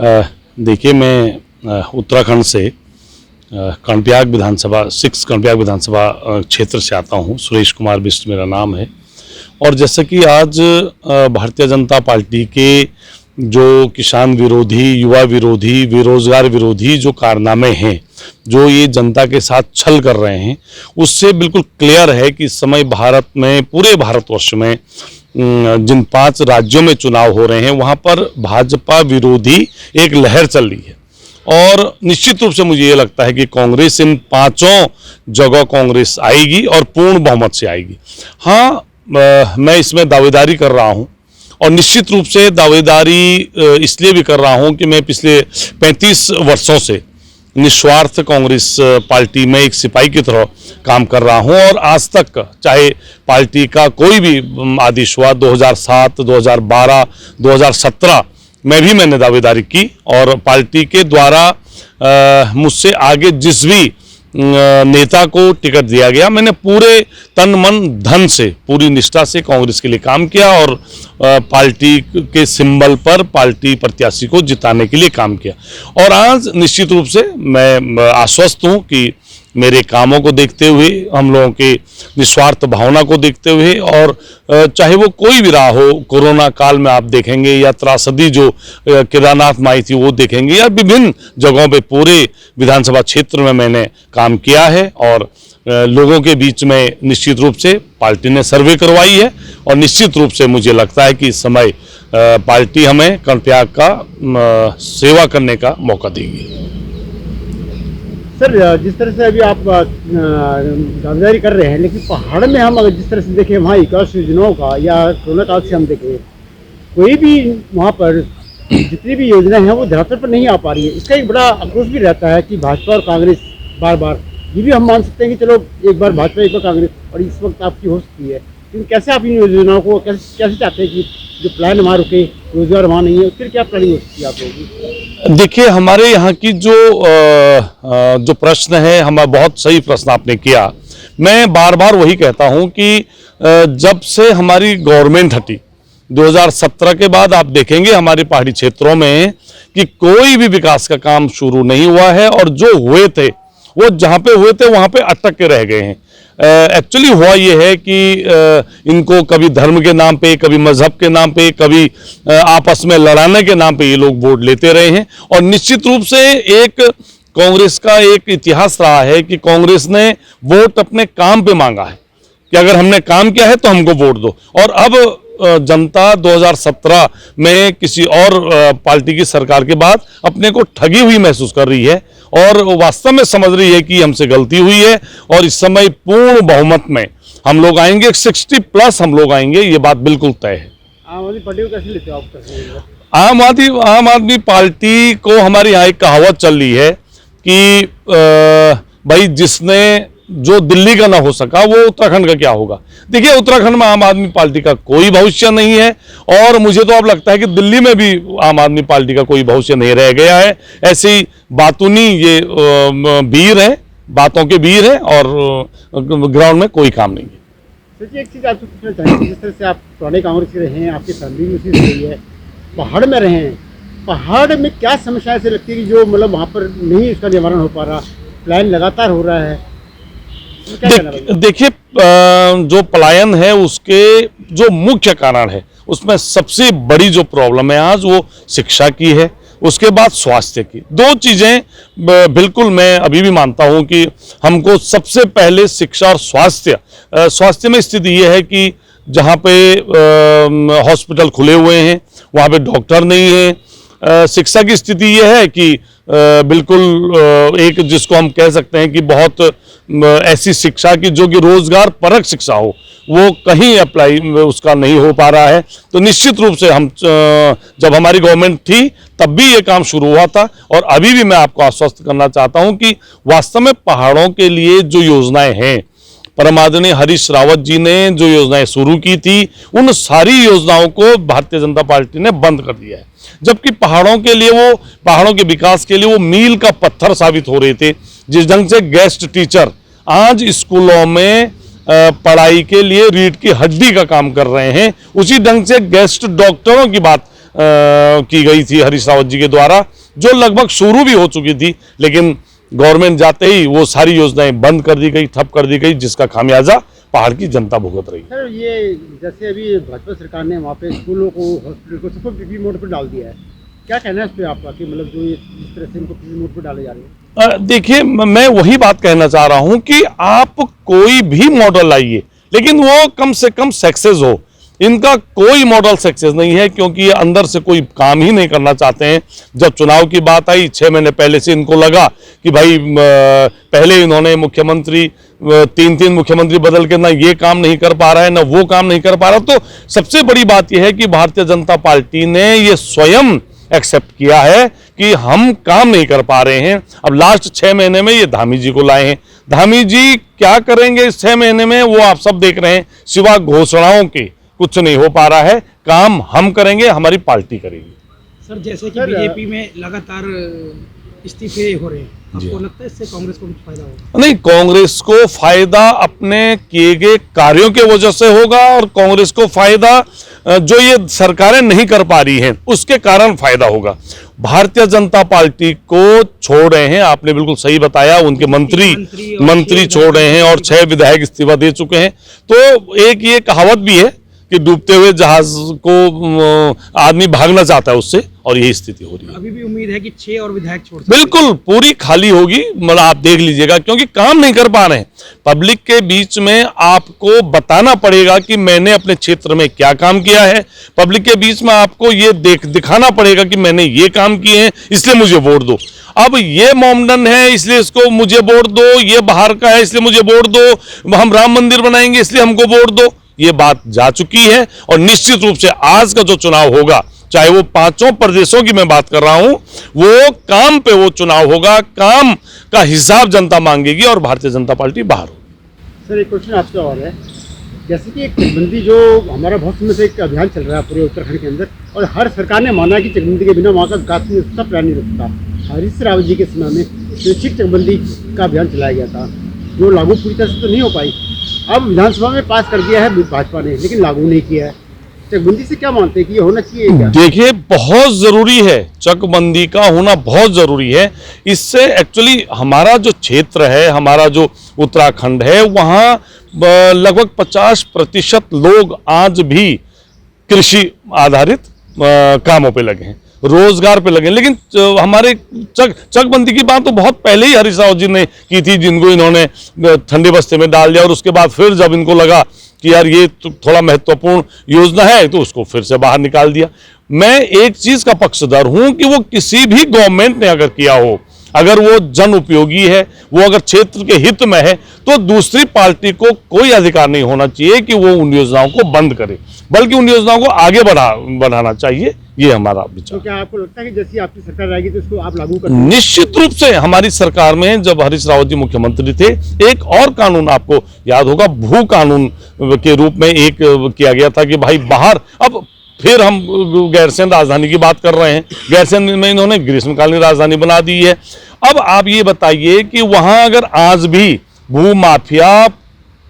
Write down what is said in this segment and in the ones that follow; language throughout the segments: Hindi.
देखिए मैं उत्तराखंड से कर्णप्रयाग विधानसभा 6 कर्णप्रयाग विधानसभा क्षेत्र से आता हूँ। सुरेश कुमार बिष्ट मेरा नाम है। और जैसे कि आज भारतीय जनता पार्टी के जो किसान विरोधी, युवा विरोधी, बेरोजगार विरोधी जो कारनामे हैं, जो ये जनता के साथ छल कर रहे हैं, उससे बिल्कुल क्लियर है कि इस समय भारत में, पूरे भारतवर्ष में जिन 5 राज्यों में चुनाव हो रहे हैं वहाँ पर भाजपा विरोधी एक लहर चल रही है। और निश्चित रूप से मुझे ये लगता है कि कांग्रेस इन 5 जगह कांग्रेस आएगी और पूर्ण बहुमत से आएगी। हाँ, मैं इसमें दावेदारी कर रहा हूँ और निश्चित रूप से दावेदारी इसलिए भी कर रहा हूँ कि मैं पिछले 35 वर्षों से निस्वार्थ कांग्रेस पार्टी में एक सिपाही की तरह काम कर रहा हूं और आज तक चाहे पार्टी का कोई भी आदेश हुआ 2007, 2012, 2017 में भी मैंने दावेदारी की और पार्टी के द्वारा मुझसे आगे जिस भी नेता को टिकट दिया गया, मैंने पूरे तन मन धन से, पूरी निष्ठा से कांग्रेस के लिए काम किया और पार्टी के सिंबल पर पार्टी प्रत्याशी को जिताने के लिए काम किया। और आज निश्चित रूप से मैं आश्वस्त हूं कि मेरे कामों को देखते हुए, हम लोगों के निस्वार्थ भावना को देखते हुए, और चाहे वो कोई भी रहा हो, कोरोना काल में आप देखेंगे या त्रासदी जो केदारनाथ में आई थी वो देखेंगे, या विभिन्न जगहों पे पूरे विधानसभा क्षेत्र में मैंने काम किया है और लोगों के बीच में निश्चित रूप से पार्टी ने सर्वे करवाई है और निश्चित रूप से मुझे लगता है कि इस समय पार्टी हमें कर्णप्रयाग का सेवा करने का मौका देगी। सर, जिस तरह से अभी आप दावेदारी कर रहे हैं, लेकिन पहाड़ में हम अगर जिस तरह से देखें वहाँ विकास योजनाओं का या कोरोना काल से हम देखें, कोई भी वहाँ पर जितनी भी योजनाएं हैं वो धरातल पर नहीं आ पा रही है। इसका एक बड़ा आक्रोश भी रहता है कि भाजपा और कांग्रेस बार बार, ये भी हम मान सकते हैं कि चलो एक बार भाजपा एक बार कांग्रेस, और इस वक्त आपकी हो सकती है, लेकिन कैसे आप इन योजनाओं को कैसे चाहते हैं कि जो प्लान वहाँ रुके, रोजगार वहाँ नहीं है, फिर क्या प्लानिंग हो सकती है आप लोगों की? देखिए, हमारे यहाँ की जो प्रश्न है, हमारा बहुत सही प्रश्न आपने किया। मैं बार बार वही कहता हूँ कि जब से हमारी गवर्नमेंट हटी 2017 के बाद आप देखेंगे हमारे पहाड़ी क्षेत्रों में कि कोई भी विकास का काम शुरू नहीं हुआ है और जो हुए थे वो जहाँ पे हुए थे वहाँ पे अटक के रह गए हैं। एक्चुअली हुआ ये है कि इनको कभी धर्म के नाम पे, कभी मजहब के नाम पे, कभी आपस में लड़ाने के नाम पे ये लोग वोट लेते रहे हैं। और निश्चित रूप से एक कांग्रेस का एक इतिहास रहा है कि कांग्रेस ने वोट अपने काम पे मांगा है कि अगर हमने काम किया है तो हमको वोट दो। और अब जनता 2017 में किसी और पार्टी की सरकार के बाद अपने को ठगी हुई महसूस कर रही है और वास्तव में समझ रही है कि हमसे गलती हुई है और इस समय पूर्ण बहुमत में हम लोग आएंगे, 60+ हम लोग आएंगे, ये बात बिल्कुल तय है। आम आदमी पार्टी को कैसे लेते हो आप? आम आदमी पार्टी को हमारे यहाँ एक कहावत चल रही है कि भाई जिसने जो दिल्ली का ना हो सका वो उत्तराखंड का क्या होगा। देखिए, उत्तराखंड में आम आदमी पार्टी का कोई भविष्य नहीं है और मुझे तो अब लगता है कि दिल्ली में भी आम आदमी पार्टी का कोई भविष्य नहीं रह गया है। ऐसी बातूनी ये वीर है, बातों के वीर है और ग्राउंड में कोई काम नहीं है। सोचिए, एक चीज़ आपसे पूछना चाहेंगे, जिस तरह से आप पुराने कांग्रेस के रहे हैं, आपकी फैमिली भी उसी से रही है, पहाड़ में रहे हैं, पहाड़ में क्या समस्या ऐसे लगती है कि जो मतलब वहाँ पर नहीं इसका निवारण हो पा रहा, प्लान लगातार हो रहा है? देखिए, जो पलायन है उसके जो मुख्य कारण है उसमें सबसे बड़ी जो प्रॉब्लम है आज वो शिक्षा की है, उसके बाद स्वास्थ्य की। 2 चीज़ें बिल्कुल मैं अभी भी मानता हूं कि हमको सबसे पहले शिक्षा और स्वास्थ्य में स्थिति ये है कि जहां पे हॉस्पिटल खुले हुए हैं वहां पे डॉक्टर नहीं है। शिक्षा की स्थिति ये है कि बिल्कुल एक जिसको हम कह सकते हैं कि बहुत ऐसी शिक्षा की जो कि रोजगार परक शिक्षा हो, वो कहीं अप्लाई उसका नहीं हो पा रहा है। तो निश्चित रूप से हम जब हमारी गवर्नमेंट थी तब भी ये काम शुरू हुआ था और अभी भी मैं आपको आश्वस्त करना चाहता हूं कि वास्तव में पहाड़ों के लिए जो योजनाएं हैं, परम आदरणीय हरीश रावत जी ने जो योजनाएं शुरू की थी, उन सारी योजनाओं को भारतीय जनता पार्टी ने बंद कर दिया है। जबकि पहाड़ों के लिए, वो पहाड़ों के विकास के लिए वो मील का पत्थर साबित हो रहे थे। जिस ढंग से गेस्ट टीचर आज स्कूलों में पढ़ाई के लिए रीढ़ की हड्डी का काम कर रहे हैं, उसी ढंग से गेस्ट डॉक्टरों की बात की गई थी हरीश रावत जी के द्वारा, जो लगभग शुरू भी हो चुकी थी, लेकिन गवर्नमेंट जाते ही वो सारी योजनाएं बंद कर दी गई, ठप कर दी गई, जिसका खामियाजा पहाड़ की जनता भुगत रही है। सर ये जैसे अभी भाजपा सरकार ने वहाँ पे स्कूलों को, हॉस्पिटल को सबको पीपी मोड पर डाल दिया है, क्या कहना है इस पे आपका कि मतलब जो ये इस तरह से इनको पीपी मोड पर डाले जा रहे हैं? देखिए, मैं वही बात कहना चाह रहा हूं कि आप कोई भी मॉडल लाइए, लेकिन वो कम से कम सक्सेस हो। इनका कोई मॉडल सक्सेस नहीं है, क्योंकि ये अंदर से कोई काम ही नहीं करना चाहते हैं। जब चुनाव की बात आई 6 महीने पहले से इनको लगा कि भाई पहले इन्होंने मुख्यमंत्री 3-3 मुख्यमंत्री बदल के ना ये काम नहीं कर पा रहा है, ना वो काम नहीं कर पा रहा। तो सबसे बड़ी बात यह है कि भारतीय जनता पार्टी ने ये स्वयं एक्सेप्ट किया है कि हम काम नहीं कर पा रहे हैं। अब लास्ट 6 महीने में ये धामी जी को लाए हैं। धामी जी क्या करेंगे इस 6 महीने में, वो आप सब देख रहे हैं। सिवा घोषणाओं के कुछ नहीं हो पा रहा है। काम हम करेंगे, हमारी पार्टी करेगी। सर जैसे कि बीजेपी में लगातार इस्तीफे हो रहे हैं, आपको लगता है इससे कांग्रेस को कुछ फायदा होगा? नहीं, कांग्रेस को फायदा अपने किए गए कार्यों के वजह से होगा, और कांग्रेस को फायदा जो ये सरकारें नहीं कर पा रही हैं उसके कारण फायदा होगा। भारतीय जनता पार्टी को छोड़ रहे हैं, आपने बिल्कुल सही बताया, उनके मंत्री छोड़ रहे हैं और 6 विधायक इस्तीफा दे चुके हैं। तो एक ये कहावत भी है कि डूबते हुए जहाज को आदमी भागना चाहता है उससे, और यही स्थिति हो रही है। अभी भी उम्मीद है कि 6 और विधायक छोड़ सकते हैं। बिल्कुल पूरी खाली होगी, मतलब आप देख लीजिएगा, क्योंकि काम नहीं कर पा रहे हैं। पब्लिक के बीच में आपको बताना पड़ेगा कि मैंने अपने क्षेत्र में क्या काम किया है। पब्लिक के बीच में आपको ये दिखाना पड़ेगा कि मैंने ये काम किए हैं, इसलिए मुझे वोट दो। अब ये मोमडन है इसलिए इसको मुझे वोट दो, ये बाहर का है इसलिए मुझे वोट दो, हम राम मंदिर बनाएंगे इसलिए हमको वोट दो, ये बात जा चुकी है। और निश्चित रूप से आज का जो चुनाव होगा, चाहे वो 5 प्रदेशों की मैं बात कर रहा हूं, वो काम पे वो चुनाव होगा, काम का हिसाब जनता मांगेगी और भारतीय जनता पार्टी बाहर होगी। सर एक क्वेश्चन आपसे और है, जैसे कि एक चकबंदी जो हमारा बहुत समय से एक अभियान चल रहा है पूरे उत्तराखंड के अंदर, और हर सरकार ने माना कि चकबंदी के बिना वहाँ का विकास नहीं हो सकता, प्लान नहीं हो सकता। हरीश रावत जी के समय में स्वैच्छिक चकबंदी का अभियान चलाया गया था, जो लागू पूरी तरह से तो नहीं हो पाई। अब विधानसभा में पास कर दिया है भाजपा ने, लेकिन लागू नहीं किया है। चकबंदी से क्या मानते हैं कि ये होना चाहिए क्या? देखिए, बहुत जरूरी है, चकबंदी का होना बहुत जरूरी है। इससे एक्चुअली हमारा जो क्षेत्र है, हमारा जो उत्तराखंड है, वहाँ लगभग 50% लोग आज भी कृषि आधारित कामों पे लगे हैं, रोजगार पे लगे। लेकिन हमारे चकबंदी की बात तो बहुत पहले ही हरीश रावत जी ने की थी, जिनको इन्होंने ठंडे बस्ते में डाल दिया, और उसके बाद फिर जब इनको लगा कि यार ये तो थोड़ा महत्वपूर्ण योजना है, तो उसको फिर से बाहर निकाल दिया। मैं एक चीज का पक्षधर हूं कि वो किसी भी गवर्नमेंट ने अगर किया हो, अगर वो जन उपयोगी है, वो अगर क्षेत्र के हित में है, तो दूसरी पार्टी को कोई अधिकार नहीं होना चाहिए कि वो उन योजनाओं को बंद करे, बल्कि उन योजनाओं को आगे बढ़ाना चाहिए। ये हमारा विचार। तो क्या आपको लगता है कि जैसी आपकी सरकार आएगी तो इसको आप लागू कर? निश्चित रूप से हमारी सरकार में जब हरीश रावत जी मुख्यमंत्री थे, एक और कानून आपको याद होगा, भू कानून के रूप में एक किया गया था कि भाई बाहर, अब फिर हम गैरसैंण राजधानी की बात कर रहे हैं, गैरसैंण में इन्होंने ग्रीष्मकालीन राजधानी बना दी है। अब आप ये बताइए कि वहां अगर आज भी भू माफिया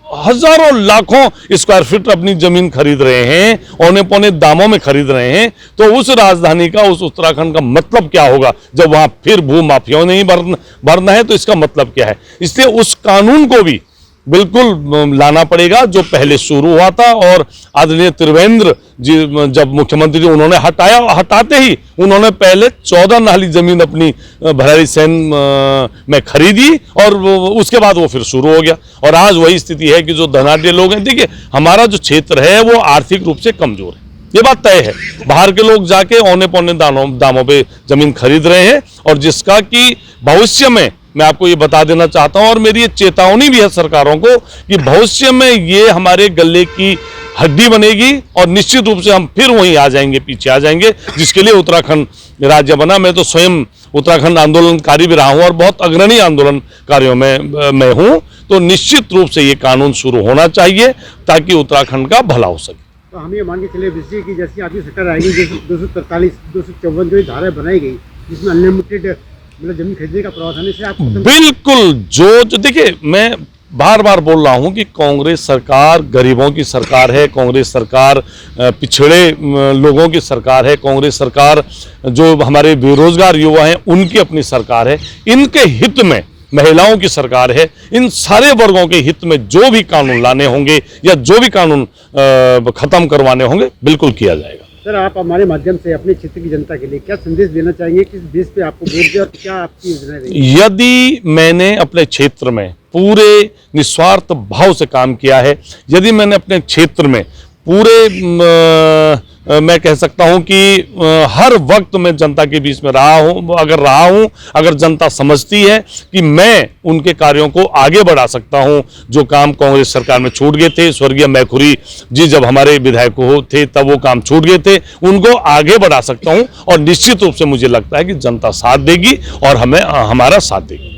हजारों लाखों स्क्वायर फीट अपनी जमीन खरीद रहे हैं, औने पौने दामों में खरीद रहे हैं, तो उस राजधानी का, उस उत्तराखंड का मतलब क्या होगा जब वहां फिर भू माफियाओं ने ही भरना है? तो इसका मतलब क्या है? इसलिए उस कानून को भी बिल्कुल लाना पड़ेगा जो पहले शुरू हुआ था, और आदरणीय त्रिवेंद्र जी जब मुख्यमंत्री जी उन्होंने हटाया, हटाते ही उन्होंने पहले 14 नाली जमीन अपनी भराड़ीसैंण में खरीदी, और उसके बाद वो फिर शुरू हो गया। और आज वही स्थिति है कि जो धनाढ्य लोग हैं, देखिए हमारा जो क्षेत्र है वो आर्थिक रूप से कमजोर है, ये बात तय है। बाहर के लोग जाके औने पौने दामों पे जमीन खरीद रहे हैं, और जिसका कि भविष्य में मैं आपको ये बता देना चाहता हूं, और मेरी ये चेतावनी भी है सरकारों को कि भविष्य में ये हमारे गले की हड्डी बनेगी, और निश्चित रूप से हम फिर वहीं आ जाएंगे, पीछे आ जाएंगे, जिसके लिए उत्तराखंड राज्य बना। मैं तो स्वयं उत्तराखंड आंदोलनकारी भी रहा हूं, और बहुत अग्रणी आंदोलनकारियों में मैं हूं। तो निश्चित रूप से ये कानून शुरू होना चाहिए ताकि उत्तराखंड का भला हो सके। तो हम ये मान के चले बिजली की जैसी आपकी सरकार आएगी, जैसे 243, 254 जो धाराएं बनाई गई, जिसमें अनलिमिटेड मतलब जमीन खरीदने का प्रावधान है, आप बिल्कुल जो देखिए, मैं बार बार बोल रहा हूं कि कांग्रेस सरकार गरीबों की सरकार है, कांग्रेस सरकार पिछड़े लोगों की सरकार है, कांग्रेस सरकार जो हमारे बेरोजगार युवा हैं उनकी अपनी सरकार है, इनके हित में महिलाओं की सरकार है। इन सारे वर्गों के हित में जो भी कानून लाने होंगे या जो भी कानून खत्म करवाने होंगे बिल्कुल किया जाएगा। सर, आप हमारे माध्यम से अपने क्षेत्र की जनता के लिए क्या संदेश देना चाहेंगे, किस बेस पे आपको वोट दिया और क्या आपकी योजना रहेगी? यदि मैंने अपने क्षेत्र में पूरे निस्वार्थ भाव से काम किया है, यदि मैंने अपने क्षेत्र में पूरे मैं कह सकता हूं कि हर वक्त मैं जनता के बीच में रहा हूं, अगर जनता समझती है कि मैं उनके कार्यों को आगे बढ़ा सकता हूं, जो काम कांग्रेस सरकार में छूट गए थे, स्वर्गीय मैखुरी जी जब हमारे विधायक थे तब वो काम छूट गए थे, उनको आगे बढ़ा सकता हूं और निश्चित रूप से मुझे लगता है कि जनता साथ देगी और हमें हमारा साथ देगी।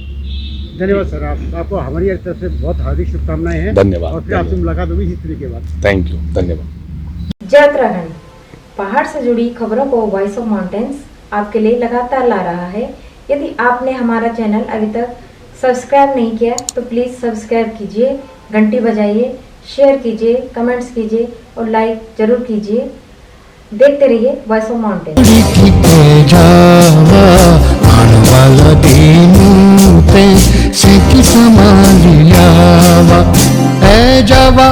धन्यवाद सर, आपको हमारी तरफ से बहुत हार्दिक शुभकामनाएं हैं। धन्यवाद। और फिर आपसे मुलाकात होगी हिस्ट्री के बाद। थैंक यू, धन्यवाद। जय उत्तराखंड, पहाड़ से जुड़ी खबरों को वॉइस ऑफ माउंटेन्स आपके लिए लगातार ला रहा है। यदि आपने हमारा चैनल अभी तक सब्सक्राइब नहीं किया तो प्लीज़ सब्सक्राइब कीजिए, घंटी बजाइए, शेयर कीजिए, कमेंट्स कीजिए और लाइक जरूर कीजिए। देखते रहिए voice of mountains. A Java